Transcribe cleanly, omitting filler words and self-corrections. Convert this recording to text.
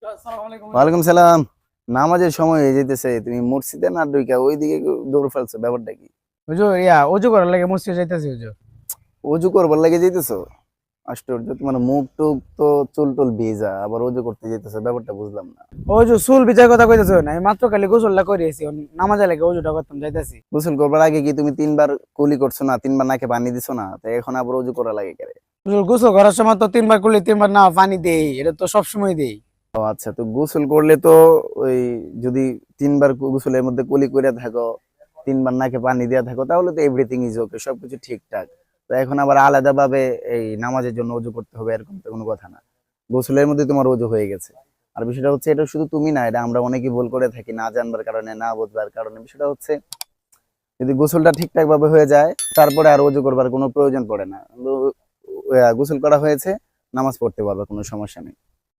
ওয়ালাইকুম সালাম। নামাজের সময় হয়ে যেতেছে, তুমি মসজিদে না ঢুইকা ওইদিকে দৌড় ফেলছো, ব্যাপারটা কি? হুজুর অজু করার লাগে মসজিদে যাইতেছি হুজুর। অজু করবার লাগে যেতেছো? আশ্চর্য, তোমার মুখ টুক তো চুল টুল ভিজা, আবার অজু করতে যেতেছো, ব্যাপারটা বুঝলাম না। অজু চুল বিচার কথা কইতেছো না, আমি মাত্র খালি গোসলটা করিয়েছি, নামাজে লাগে অজুটা করতাম যাইতেছি। গোসল করবার আগে কি তুমি তিনবার কুলি করছো না, তিনবার নাকে পানি দিছো না, তো এখন আবার অজু করা লাগে কেন? হুজুর গোসল করার সময় তো তিনবার করলে তিনবার না পানি দেই, এটা তো সবসময় দেই। ও আচ্ছা, তো গোসল করলে তো ওই, যদি তিনবার গোসলের মধ্যে কুলি করে থাকো, তিনবার নাকে পানি দিয়া থাকো, তাহলে তো এভরিথিং ইজ ওকে, সবকিছু ঠিকঠাক। তো এখন আবার আলাদা ভাবে এই নামাজের জন্য অজু করতে হবে, এরকম তো কোনো কথা না। গোসলের মধ্যে তোমার অজু হয়ে গেছে। আর বিষয়টা হচ্ছে, এটা শুধু তুমি না, এটা আমরা অনেকেই ভুল করে থাকি, না জানবার কারণে, না বুঝবার কারণে। বিষয়টা হচ্ছে, যদি গোসলটা ঠিকঠাক ভাবে হয়ে যায়, তারপরে আর অজু করবার কোনো প্রয়োজন পড়ে না। গোসল করা হয়েছে, নামাজ পড়তে পারবে, কোনো সমস্যা নেই।